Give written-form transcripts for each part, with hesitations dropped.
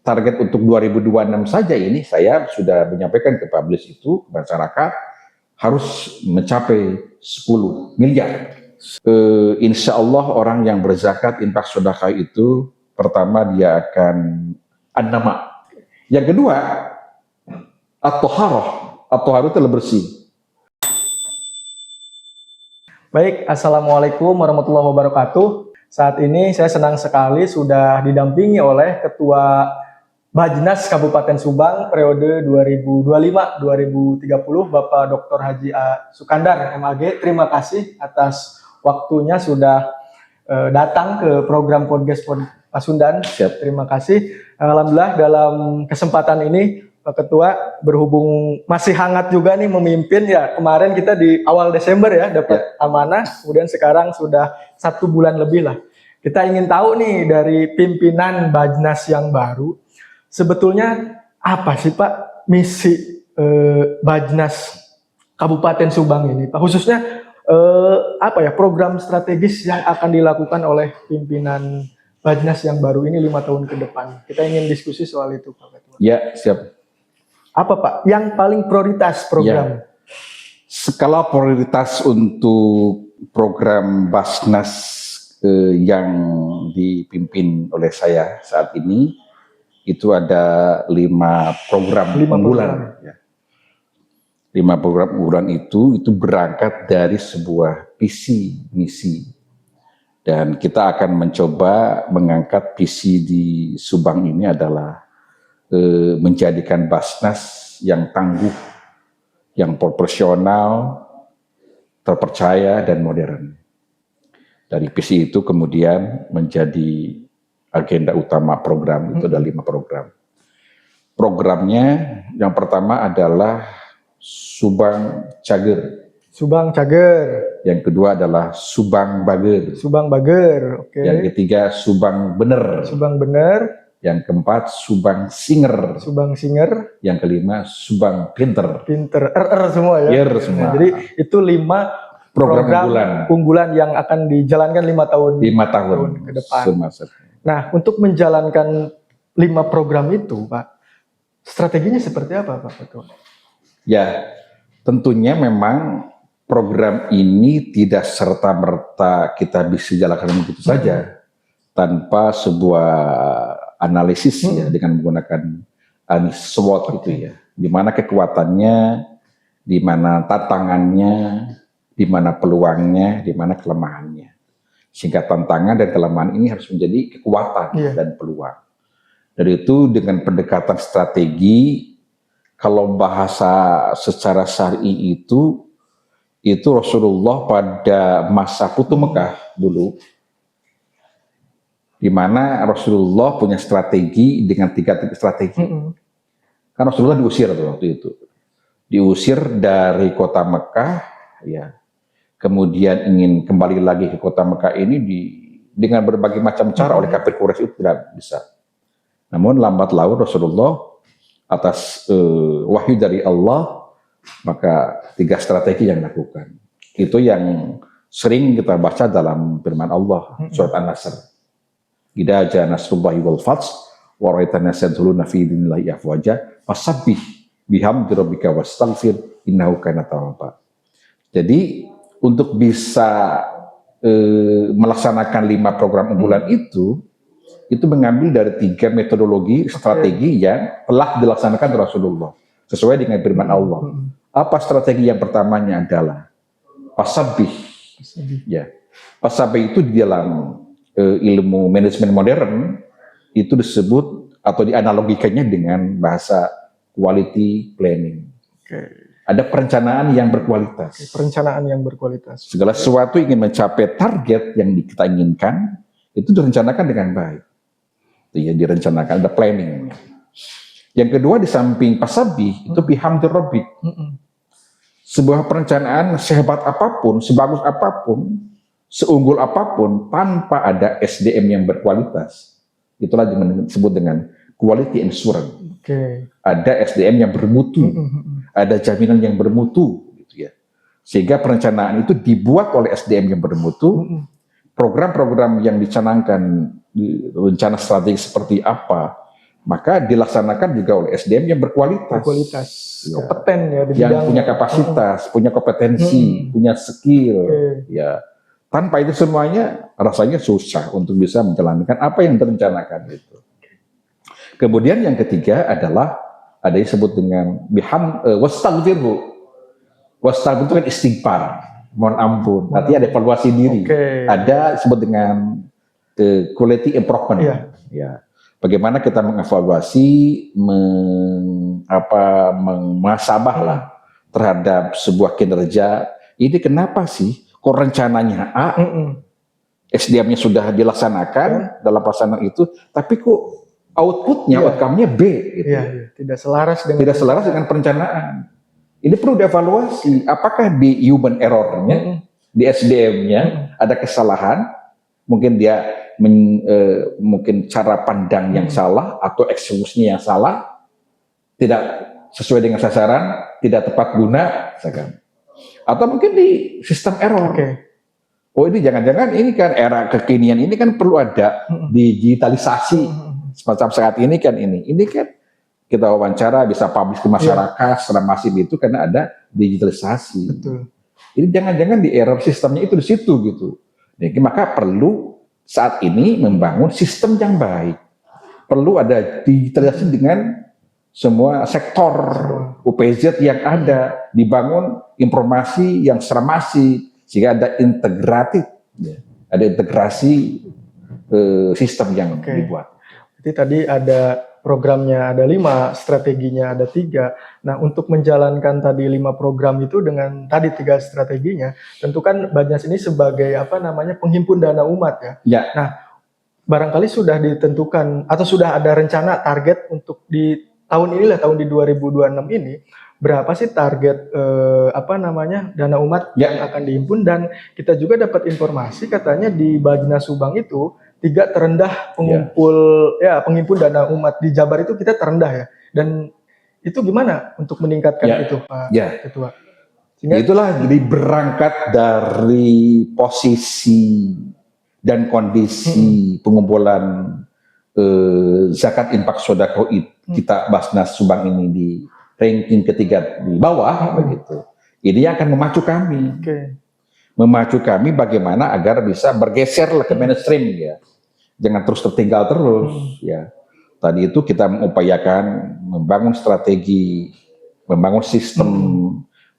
target untuk 2026 saja ini saya sudah menyampaikan ke publish itu ke masyarakat harus mencapai 10 miliar. Insya Allah orang yang berzakat infak sedekah itu pertama dia akan an-nama. Yang kedua at-thaharah. At-thaharah itu bersih. Baik, Assalamualaikum warahmatullahi wabarakatuh. Saat ini saya senang sekali sudah didampingi oleh Ketua Bajnas Kabupaten Subang periode 2025-2030 Bapak Dr. Haji A. Sukandar MAG. Terima kasih atas waktunya sudah datang ke program podcast Pasundan. Terima kasih. Alhamdulillah dalam kesempatan ini Pak Ketua berhubung masih hangat juga nih memimpin ya. Kemarin kita di awal Desember ya dapat amanah, kemudian sekarang sudah 1 bulan lebih lah. Kita ingin tahu nih dari pimpinan Bajnas yang baru, sebetulnya apa sih Pak misi Bajnas Kabupaten Subang ini Pak? Khususnya apa ya program strategis yang akan dilakukan oleh pimpinan Bajnas yang baru ini 5 tahun ke depan. Kita ingin diskusi soal itu Pak Ketua. Ya, siap. Apa Pak yang paling prioritas program? Ya. Skala prioritas untuk program Bajnas yang dipimpin oleh saya saat ini itu ada 5 program unggulan. Ya. 5 program unggulan itu berangkat dari sebuah visi misi, dan kita akan mencoba mengangkat visi di Subang ini adalah menjadikan Bajnas yang tangguh, yang proporsional, terpercaya dan modern. Dari visi itu kemudian menjadi agenda utama program, itu ada 5 program. Programnya yang pertama adalah Subang Cager. Subang Cager. Yang kedua adalah Subang Bager. Subang Bager, oke. Yang ketiga Subang Bener. Subang Bener. Yang keempat Subang Singer. Subang Singer. Yang kelima Subang Pinter. Pinter, semua ya. Semua. Jadi itu 5 program unggulan yang akan dijalankan 5 tahun. 5 tahun ke depan. Semasa. Nah, untuk menjalankan 5 program itu, Pak, strateginya seperti apa, Pak Ketua? Ya, tentunya memang program ini tidak serta-merta kita bisa jalankan begitu saja tanpa sebuah analisis ya, dengan menggunakan SWOT gitu ya. Di mana kekuatannya, di mana tantangannya, di mana peluangnya, di mana kelemahannya. Sehingga tantangan dan kelemahan ini harus menjadi kekuatan dan peluang. Dari itu dengan pendekatan strategi, kalau bahasa secara syar'i itu Rasulullah pada masa Futuh Mekah dulu, di mana Rasulullah punya strategi dengan 3 strategi. Kan Rasulullah diusir waktu itu. Diusir dari kota Mekah, ya. Kemudian ingin kembali lagi ke kota Mekah ini dengan berbagai macam cara oleh kafir Quraisy itu tidak bisa. Namun lambat laun Rasulullah atas wahyu dari Allah, maka 3 strategi yang dilakukan. Itu yang sering kita baca dalam firman Allah, surat An-Nasr. Idza jaa nasrullahi wal fath wa ra'aitan nasa yadkhuluna fi dinillahi afwaja fasabbih bihamdi rabbika wastaghfir innahu kana tawwaba. Jadi untuk bisa melaksanakan 5 program unggulan itu mengambil dari 3 metodologi strategi yang telah dilaksanakan Rasulullah sesuai dengan firman Allah. Apa strategi yang pertamanya adalah fasabbih. Ya. Fasabbih itu di dalam ilmu manajemen modern itu disebut atau dianalogikannya dengan bahasa quality planning. Ada perencanaan yang berkualitas. Perencanaan yang berkualitas. Segala sesuatu ingin mencapai target yang kita inginkan itu direncanakan dengan baik. Itu ya direncanakan, ada planning. Yang kedua di samping fasabbih itu bihamdi rabbik. Sebuah perencanaan sehebat apapun, sebagus apapun, seunggul apapun, tanpa ada SDM yang berkualitas, itulah disebut dengan quality assurance. Ada SDM yang bermutu, ada jaminan yang bermutu, gitu ya. Sehingga perencanaan itu dibuat oleh SDM yang bermutu, program-program yang dicanangkan, rencana strategi seperti apa, maka dilaksanakan juga oleh SDM yang berkualitas, ya, kompeten ya di yang bidang punya kapasitas, punya kompetensi, punya skill, ya. Tanpa itu semuanya rasanya susah untuk bisa menjalankan apa yang direncanakan itu. Kemudian yang ketiga adalah ada yang disebut dengan wastaghfirhu. Wastaghfir itu kan istighfar, mohon ampun. Artinya ada evaluasi diri. Ada disebut dengan quality improvement. Ya. Bagaimana kita mengevaluasi, muhasabah lah terhadap sebuah kinerja. Ini kenapa sih? Kok rencananya A, SDM-nya sudah dilaksanakan dalam pelaksanaan itu, tapi kok outputnya, outcome-nya B. Gitu. Tidak selaras dengan perencanaan. Ini perlu dievaluasi. Apakah di human error-nya, di SDM-nya ada kesalahan? Mungkin dia mungkin cara pandang yang salah atau eksekusinya yang salah, tidak sesuai dengan sasaran, tidak tepat guna, misalkan. Atau mungkin di sistem error. Oh ini jangan-jangan ini kan era kekinian ini kan perlu ada digitalisasi semacam saat ini kan ini kan kita wawancara bisa publish ke masyarakat secara masif itu karena ada digitalisasi. Betul. Ini jangan-jangan di error sistemnya itu di situ gitu. Jadi maka perlu saat ini membangun sistem yang baik. Perlu ada digitalisasi dengan semua sektor UPZ yang ada, dibangun informasi yang secara masif sehingga ada integratif, ada integrasi sistem yang dibuat. Jadi tadi ada programnya ada 5, strateginya ada 3. Nah untuk menjalankan tadi 5 program itu dengan tadi 3 strateginya, tentu kan Bajnas ini sebagai penghimpun dana umat ya. Nah barangkali sudah ditentukan atau sudah ada rencana target untuk di tahun inilah, tahun di 2026 ini berapa sih target dana umat yang akan dihimpun. Dan kita juga dapat informasi katanya di Bajnas Subang itu 3 terendah penghimpun dana umat di Jabar itu kita terendah ya. Dan itu gimana untuk meningkatkan itu Pak Ketua? Sehingga itulah jadi berangkat dari posisi dan kondisi pengumpulan zakat infak sodako kita Bajnas Subang ini di ranking ketiga di bawah begitu. Ini akan memacu kami, memacu kami bagaimana agar bisa bergeser ke mainstream ya, jangan terus tertinggal terus ya. Tadi itu kita mengupayakan membangun strategi, membangun sistem,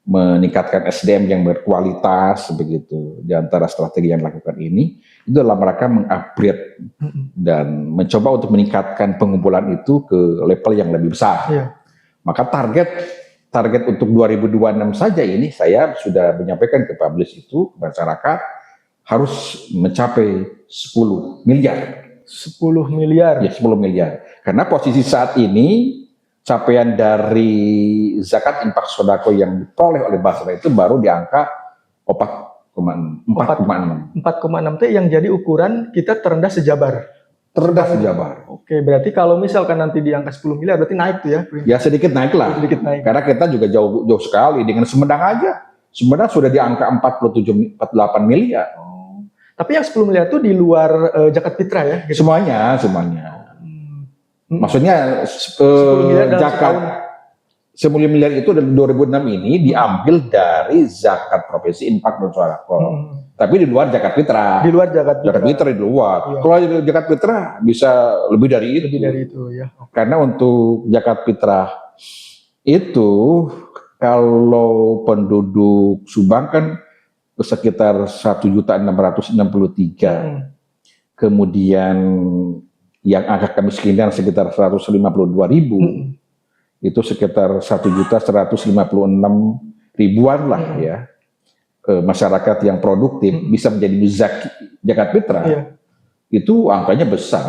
meningkatkan SDM yang berkualitas begitu. Di antara strategi yang dilakukan ini itu dalam rangka mengupgrade dan mencoba untuk meningkatkan pengumpulan itu ke level yang lebih besar. Maka target untuk 2026 saja ini saya sudah menyampaikan ke publish itu ke masyarakat harus mencapai 10 miliar. 10 miliar. Ya 10 miliar. Karena posisi saat ini capaian dari zakat infak sodako yang diperoleh oleh Bajnas itu baru di angka 4,6 itu yang jadi ukuran kita terendah sejabar. Terendah sejabar. Oke, berarti kalau misalkan nanti di angka 10 miliar berarti naik tuh ya? Ya sedikit naik lah. Sedikit naik. Karena kita juga jauh sekali dengan Sumedang aja. Sumedang sudah di angka 47-48 miliar. Tapi yang 10 miliar itu di luar zakat fitrah ya? Gitu. Semuanya. Maksudnya 10 miliar zakat 10 miliar itu dari 2006 ini diambil dari zakat profesi infak dan sodako. Tapi di luar zakat fitrah. Di luar zakat fitrah. Zakat fitrah di luar. Kalau zakat fitrah bisa lebih dari itu. Lebih dari itu ya. Karena untuk zakat fitrah itu kalau penduduk Subang kan sekitar 1.663.000. Kemudian yang angka kemiskinan sekitar 152.000. Itu sekitar 1.156.000-an lah ya. Masyarakat yang produktif bisa menjadi zakat fitrah. Itu angkanya besar.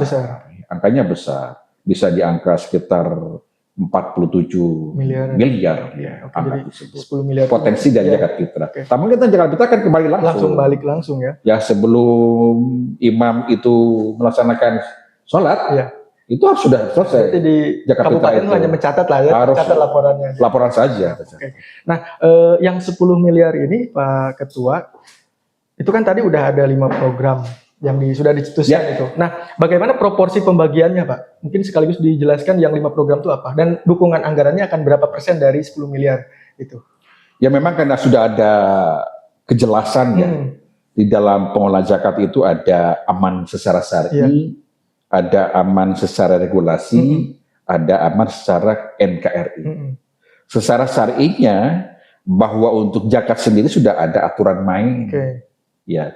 Angkanya besar. Bisa di angka sekitar 47 miliar ya, angka tersebut. 10 miliar potensi dari zakat fitrah. Tapi kita zakat fitrah kan kembali langsung. Balik langsung ya. Ya sebelum imam itu melaksanakan sholat, itu harus sudah selesai. Jadi di zakat fitrah kabupaten hanya mencatat lah ya, harus mencatat laporannya. Laporan saja. Nah, yang 10 miliar ini Pak Ketua, itu kan tadi udah ada 5 program sudah dicetuskan itu. Nah, bagaimana proporsi pembagiannya, Pak? Mungkin sekaligus dijelaskan yang 5 program itu apa dan dukungan anggarannya akan berapa persen dari 10 miliar itu? Ya memang karena sudah ada kejelasan ya di dalam pengelolaan zakat itu ada aman secara syar'i, ada aman secara regulasi, ada aman secara NKRI. Secara syar'inya bahwa untuk zakat sendiri sudah ada aturan main, ya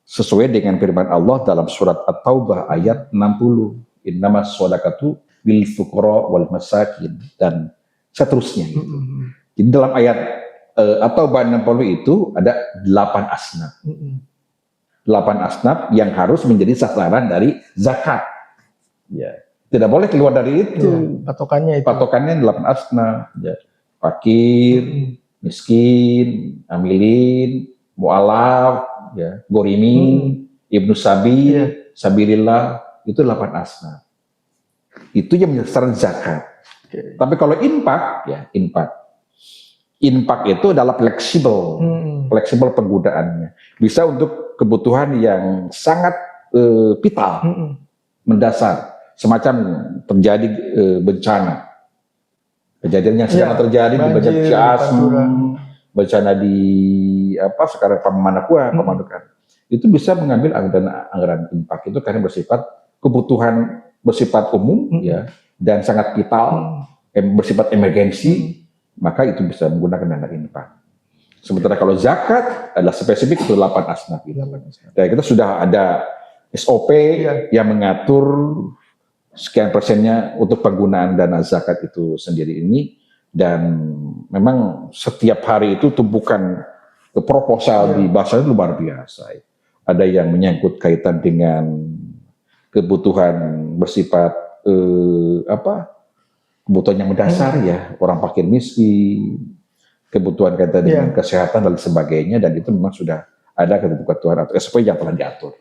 sesuai dengan firman Allah dalam surat At-Taubah ayat 60, innamas shadaqatu lil fuqara wal masakin dan seterusnya. Gitu. Jadi dalam ayat At-Taubah 60 itu ada 8 asnaf. 8 asnaf yang harus menjadi sasaran dari zakat. Ya. Tidak boleh keluar dari itu. Patokannya itu. Patokannya 8 asnaf. Ya. Fakir, miskin, amilin, mu'alaf, ya, gorimin, ibnu sabil, sabilillah, itu 8 asnaf. Itu yang menjadi sasaran zakat. Tapi kalau infak, ya infak itu adalah fleksibel, fleksibel penggunaannya. Bisa untuk kebutuhan yang sangat vital, mendasar. Semacam terjadi bencana, kejadian yang sedang terjadi di bencana Ciasem, bencana di sekarang Pamanukan, itu bisa mengambil anggaran infak itu karena bersifat kebutuhan bersifat umum ya dan sangat vital, bersifat emergensi, maka itu bisa menggunakan dana infak. Sementara kalau zakat adalah spesifik itu 8 asnaf gitu. Dan kita sudah ada SOP yang mengatur sekian persennya untuk penggunaan dana zakat itu sendiri ini, dan memang setiap hari itu tumpukan proposal di bahasanya luar biasa. Ada yang menyangkut kaitan dengan kebutuhan bersifat kebutuhan yang mendasar ya, orang fakir miskin, kebutuhan kaitan dengan kesehatan dan sebagainya, dan itu memang sudah ada kebutuhan atau SOP yang telah diatur.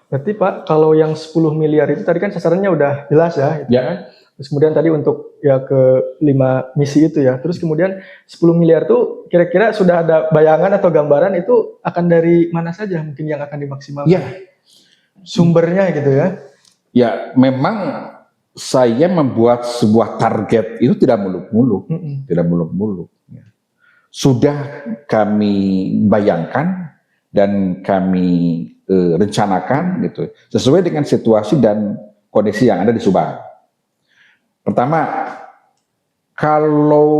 Berarti Pak, kalau yang 10 miliar itu tadi kan sasarannya udah jelas ya, gitu kan? Terus kemudian tadi untuk ya ke 5 misi itu ya, terus kemudian 10 miliar tuh kira-kira sudah ada bayangan atau gambaran itu akan dari mana saja mungkin yang akan dimaksimalkan? Ya. Sumbernya gitu ya? Ya, memang saya membuat sebuah target itu tidak muluk-muluk, tidak muluk-muluk. Ya. Sudah kami bayangkan dan kami rencanakan gitu sesuai dengan situasi dan kondisi yang ada di Subang. Pertama, kalau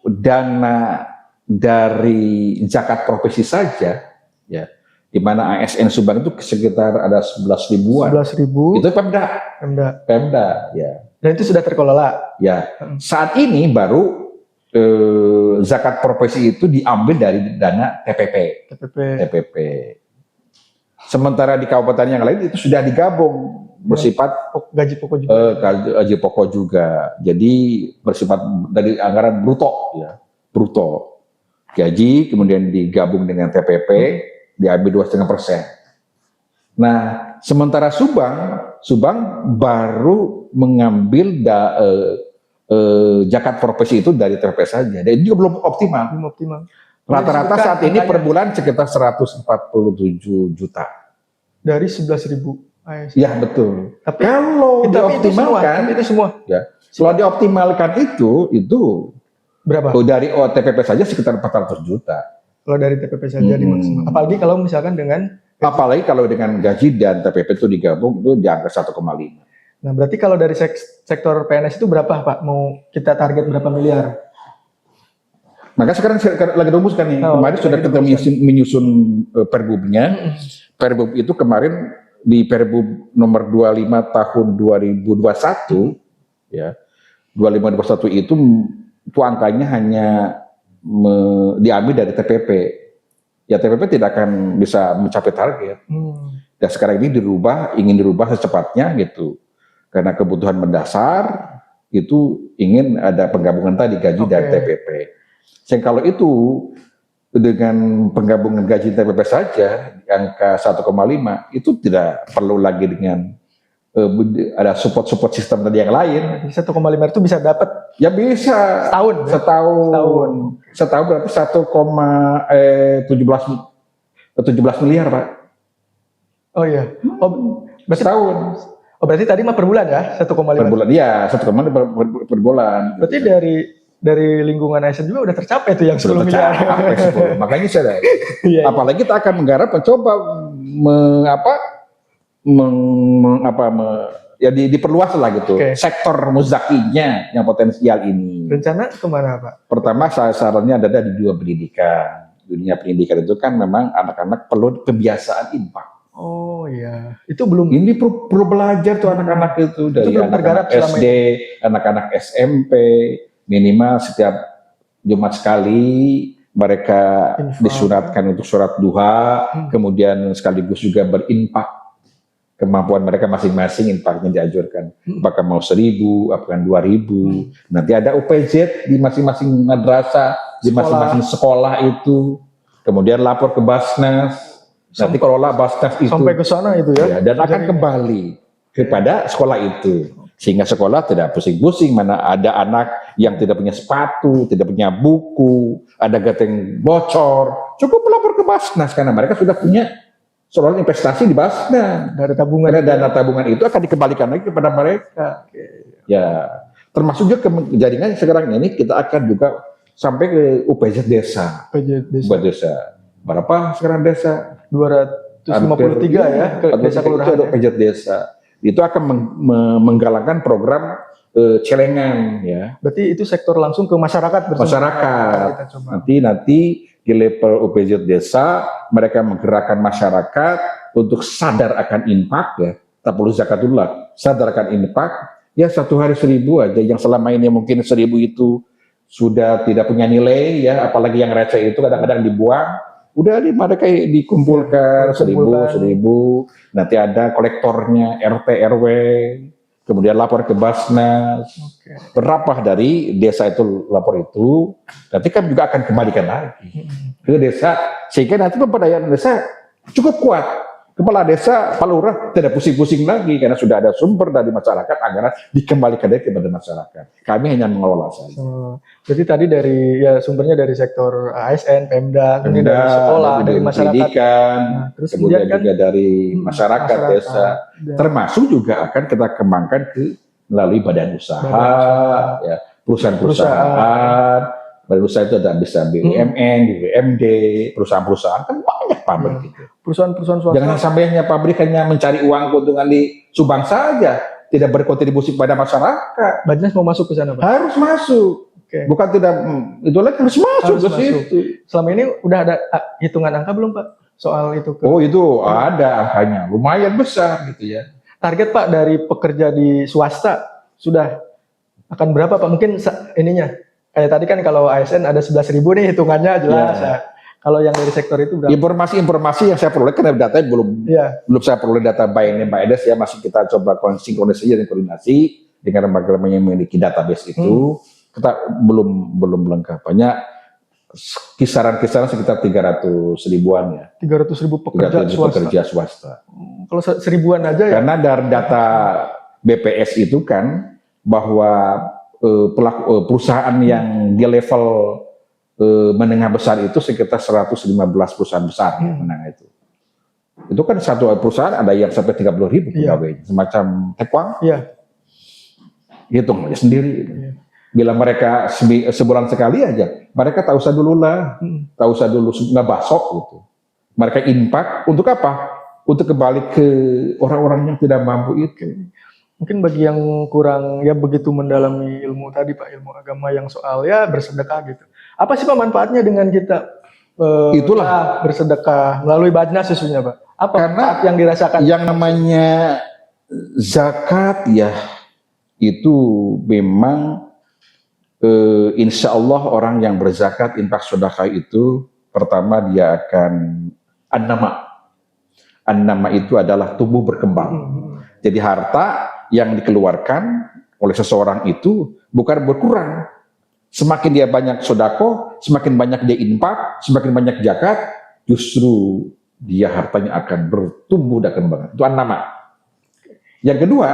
dana dari zakat profesi saja, ya, di mana ASN Subang itu sekitar ada 11 ribuan. 11 ribu. Itu Pemda, ya. Dan itu sudah terkelola. Ya, saat ini baru zakat profesi itu diambil dari dana TPP. Sementara di kabupaten yang lain itu sudah digabung bersifat gaji pokok juga. Gaji pokok juga. Jadi bersifat dari anggaran bruto, ya, bruto. Gaji kemudian digabung dengan TPP, diambil 2,5%. Nah, sementara Subang baru mengambil zakat profesi itu dari TPP saja. Dan itu juga belum optimal. Rata-rata saat ini per bulan sekitar 147 juta. Dari 11 ribu. Ya betul. Tapi kalau dioptimalkan itu semua. Ya. Kalau dioptimalkan itu berapa? Dari TPP saja sekitar 400 juta. Kalau dari TPP saja dimaksimal. Apalagi kalau misalkan dengan gaji dan TPP itu digabung itu di angka 1,5. Nah, berarti kalau dari sektor PNS itu berapa, Pak? Mau kita target berapa miliar? Maka sekarang lagi rumuskan nih. Kemarin sudah kita menyusun perbubnya. Perbub itu kemarin di Perbub nomor 25 tahun 2021, ya. 2521 itu angkanya hanya diambil dari TPP. Ya TPP tidak akan bisa mencapai target. Dan sekarang ini ingin dirubah secepatnya gitu. Karena kebutuhan mendasar itu ingin ada penggabungan tadi gaji dan TPP. Sehingga kalau itu dengan penggabungan gaji TPP saja di angka 1,5 itu tidak perlu lagi dengan ada support sistem tadi yang lain. 1,5 itu bisa dapat? Ya bisa. Setahun berarti 17 miliar Pak. Oh iya. Oh, berarti Setahun. berarti tadi mah per bulan ya, 1,5. Per bulan, iya 1,5 per bulan. Berarti dari lingkungan ASN juga udah tercapai tuh yang 10 Sudah miliar. tercapai 10. Makanya saya, Iya. apalagi kita akan menggarap mencoba ya diperluas lah gitu. Oke. Sektor muzakinya yang potensial ini. Rencana kemana Pak? Pertama sasarannya ada di dua pendidikan. Dunia pendidikan itu kan memang anak-anak perlu kebiasaan infak. Oh iya, itu belum. Ini perlu belajar tuh anak-anak itu dari belum tergarap anak-anak selama SD, anak-anak SMP, minimal setiap Jumat sekali mereka Infak. disunatkan untuk sholat duha, kemudian sekaligus juga berinfak. Kemampuan mereka masing-masing infaknya dianjurkan. Apakah mau 1.000, apakah 2.000. Nanti ada UPZ di masing-masing madrasah, di masing-masing sekolah itu. Kemudian lapor ke Basnas. Nanti kelola Basnas itu Sampai ke sana itu ya. dan akan kembali kepada sekolah itu. Sehingga sekolah tidak pusing-pusing mana ada anak yang tidak punya sepatu, tidak punya buku, ada genteng bocor. Cukup lapor ke Basnas karena mereka sudah punya soal investasi di Basnas. Dari tabungan. Karena dana tabungan itu akan dikembalikan lagi kepada mereka. Ya, termasuk juga jaringan sekarang ini kita akan juga sampai ke UPZ desa. UPZ desa. Berapa sekarang desa? 253 ya ke desa kelurahan. Itu UPZ desa. Itu akan menggalakkan program celengan ya. Berarti itu sektor langsung ke masyarakat bersama. Masyarakat. Nanti di level UPZ desa mereka menggerakkan masyarakat untuk sadar akan infak ya. Tak perlu zakatullah, sadar akan infak. Ya satu hari 1.000 aja yang selama ini mungkin 1.000 itu sudah tidak punya nilai ya, apalagi yang receh itu kadang-kadang dibuang. Udah mereka dikumpulkan 1.000, nanti ada kolektornya RT RW, kemudian lapor ke Basnas. Berapa dari desa itu lapor itu, nanti kan juga akan kembalikan lagi ke desa, sehingga nanti pemberdayaan desa cukup kuat. Kepala desa, Pak Lurah tidak pusing-pusing lagi karena sudah ada sumber dari masyarakat anggaran dikembalikan lagi kepada masyarakat. Kami hanya mengelola saja. Jadi tadi sumbernya dari sektor ASN, Pemda, kemudian dari sekolah, dari masyarakat, pendidikan, terus kemudian juga dari masyarakat desa, termasuk juga akan kita kembangkan melalui badan usaha, ya, perusahaan-perusahaan. Badan usaha itu ada bisa BUMN, BUMD, perusahaan-perusahaan kan banyak pabrik gitu. Perusahaan-perusahaan swasta. Jangan sampai hanya pabrik hanya mencari uang keuntungan di Subang saja, tidak berkontribusi kepada masyarakat. Bajnas mau masuk ke sana, Pak? Harus masuk. Bukan tidak, itu lagi harus masuk ke situ. Selama ini udah ada hitungan angka belum, Pak? Soal itu. Oh itu ada angkanya, lumayan besar gitu ya. Target Pak dari pekerja di swasta sudah akan berapa Pak? Mungkin ininya. Kayak tadi kan kalau ASN ada 11.000 nih hitungannya jelas ya. Kalau yang dari sektor itu berapa? Informasi yang saya peroleh kan datanya belum saya peroleh data by name by address ya, masih kita coba sinkronisasi dan koordinasi dengan lembaga-lembaga yang memiliki database itu. Kita belum lengkap. Banyak kisaran sekitar 300.000-an ya. 300.000 pekerja swasta. Kalau 1.000-an aja ya. Karena dari data BPS itu kan bahwa perusahaan yang di level menengah besar itu sekitar 115 perusahaan besar yang menengah itu. Itu kan satu perusahaan ada yang sampai 30.000 pegawai, semacam Tekwang. Hitung aja sendiri. Bila mereka sebulan sekali aja, mereka tak usah dulu lah, tak usah dulu nggak basok gitu. Mereka infak untuk apa? Untuk kembali ke orang-orang yang tidak mampu itu. Mungkin bagi yang kurang ya begitu mendalami ilmu tadi Pak, ilmu agama yang soal ya bersedekah gitu. Apa sih Pak manfaatnya dengan kita itulah bersedekah melalui Bajnas sesungguhnya Pak? Apa manfaat yang dirasakan? Yang namanya zakat ya itu memang insya Allah orang yang berzakat infak sedekah itu pertama dia akan an-nama itu adalah tumbuh berkembang. Jadi harta yang dikeluarkan oleh seseorang itu bukan berkurang. Semakin dia banyak sodako, semakin banyak dia infak, semakin banyak zakat, justru dia hartanya akan bertumbuh dan kembang. Itu an-nama. Yang kedua,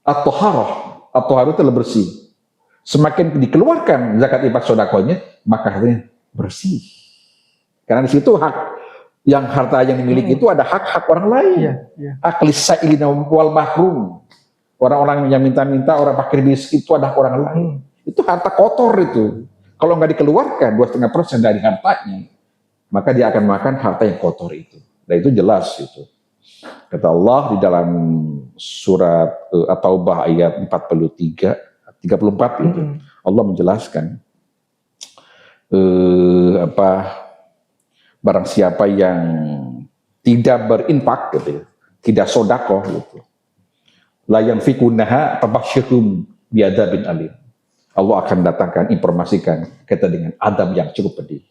at-toharoh. At-toharoh itu bersih. Semakin dikeluarkan zakat infak sodakonya, maka hartanya bersih. Karena di situ hak Yang harta yang dimiliki itu ada hak-hak orang lain. Iya, iya. Hak lisailina wal mahrum. Orang-orang yang minta-minta, orang fakir miskin itu ada orang lain. Itu harta kotor itu. Kalau nggak dikeluarkan 2,5% dari hartanya, maka dia akan makan harta yang kotor itu. Dan itu jelas itu. Kata Allah di dalam surat At-Taubah ayat 34 itu, Allah menjelaskan barang siapa yang tidak berinfak gitu, tidak sodakoh gitu, la yanfikunaha fabasyirhum biadzabin alim. Allah akan datangkan, informasikan kita dengan adab yang cukup pedih.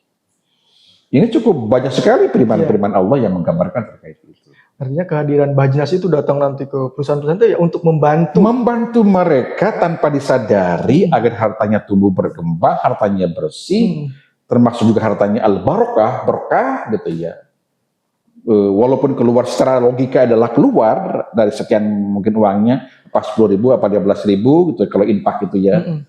Ini cukup banyak sekali firman-firman Allah yang menggambarkan terkait itu. Artinya kehadiran Bajnas itu datang nanti ke perusahaan-perusahaan itu ya untuk membantu mereka tanpa disadari agar hartanya tumbuh berkembang, hartanya bersih, termasuk juga hartanya al-barokah, berkah gitu ya. Walaupun keluar secara logika adalah keluar dari sekian mungkin uangnya, pas 10.000 apa 15.000 gitu kalau infak gitu ya.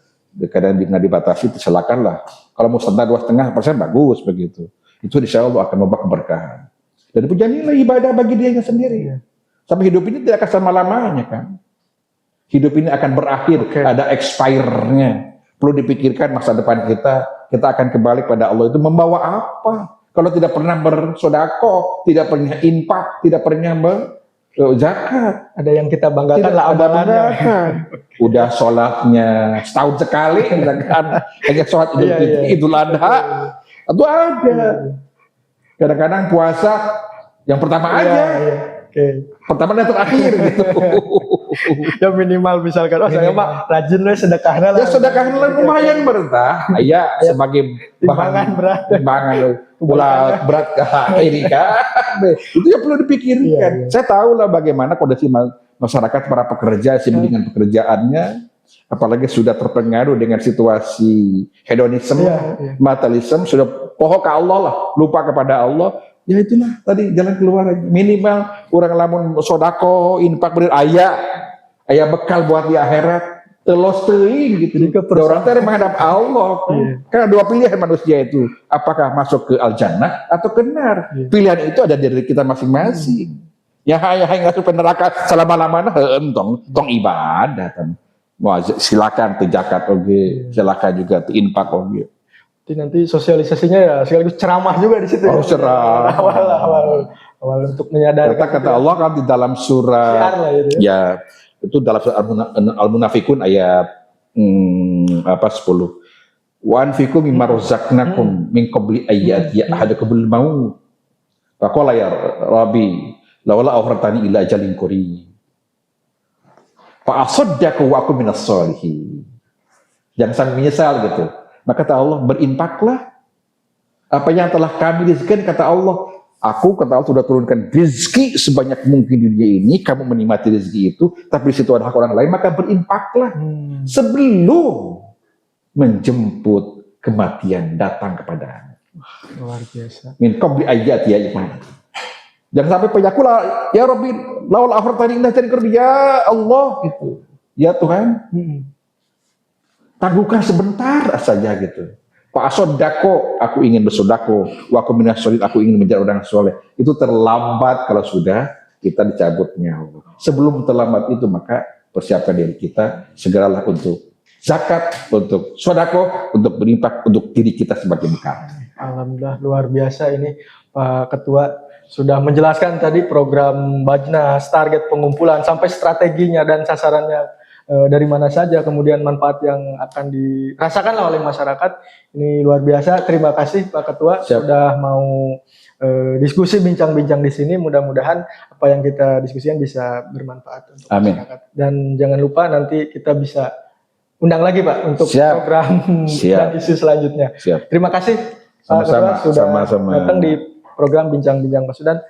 Kadang nggak dibatasi, silakanlah. Kalau mau standar 2,5% bagus begitu. Itu insya Allah akan membawa keberkahan. Dan itu nilai ibadah bagi dirinya sendiri. Sampai hidup ini tidak akan selama-lamanya kan. Hidup ini akan berakhir, ada expire-nya. Perlu dipikirkan masa depan kita akan kembali pada Allah itu membawa apa? Kalau tidak pernah bersedekah, tidak pernah infak, tidak pernah berzakat. Ada yang kita banggakan lah amalannya. Udah sholatnya setahun sekali, kan? Hanya sholat Idul Adha, itu ada. Kadang-kadang puasa yang pertama aja, pertama dan terakhir gitu. Ya minimal misalkan, saya mah rajin lah sedekahnya lah. Ya sedekahnya lumayan berentah. Ya sebagai timbangan berat. Timbangan berat ke ini kan. Itu yang perlu dipikirkan. Saya tahu lah bagaimana kondisi masyarakat para pekerja sibuk dengan pekerjaannya. Apalagi sudah terpengaruh dengan situasi hedonisme, materialisme, sudah pohon ke Allah lah, lupa kepada Allah. Ya itulah tadi jalan keluar minimal orang lamun sodako, infak bener ayah bekal buat di akhirat, telos teuing gitu. Orang teh menghadap Allah. Karena dua pilihan manusia itu, apakah masuk ke al-jannah atau ke nar. Pilihan itu ada dari kita masing-masing. Ya hayang masuk ke neraka selama-lamanya tong ibadah kan. Wah, silakan tuh zakat silakan juga tuh infak Nanti sosialisasinya ya sekaligus ceramah juga di situ. Oh, ceramah. Awal untuk menyadarkan. Kata Allah kan di dalam surah ya itu dalam surah Al-Munafikun ayat 10. Wa anfiqu mimma razaqnakum min qabli ayati ahadakumul maut. Faqala ya Rabbi laula awratani ila ajalin qarib. Fa asaddaqu wa aku minas sholihin. Jangan sampai menyesal gitu. Maka kata Allah, berinfaklah apa yang telah kami rizkikan. Kata Allah, kata Allah sudah turunkan rezeki sebanyak mungkin di dunia ini, kamu menikmati rezeki itu, tapi di situ ada hak orang lain, maka berinfaklah sebelum menjemput kematian datang kepada luar biasa. Min qabli ayati ya iman. Jangan sampai penyakulah, ya Rabbi, laul akhirtani indah jadi kerja, ya Allah gitu. Ya Tuhan, tangguhkan sebentar saja gitu. Pak asodako, aku ingin bersodako, waku minas solid, aku ingin menjadi orang soleh. Itu terlambat kalau sudah kita dicabut nyawa. Sebelum terlambat itu maka persiapkan diri kita, segeralah untuk zakat, untuk sodako, untuk berinfak, untuk diri kita sebagai bekal. Alhamdulillah luar biasa ini Pak Ketua sudah menjelaskan tadi program Bajnas, target pengumpulan sampai strateginya dan sasarannya dari mana saja, kemudian manfaat yang akan dirasakan oleh masyarakat. Ini luar biasa. Terima kasih Pak Ketua. Sudah mau diskusi bincang-bincang di sini. Mudah-mudahan apa yang kita diskusikan bisa bermanfaat untuk masyarakat. Dan jangan lupa nanti kita bisa undang lagi Pak untuk program dan isu selanjutnya. Terima kasih Pak Ketua sudah datang di program Bincang-Bincang Pak Sudan.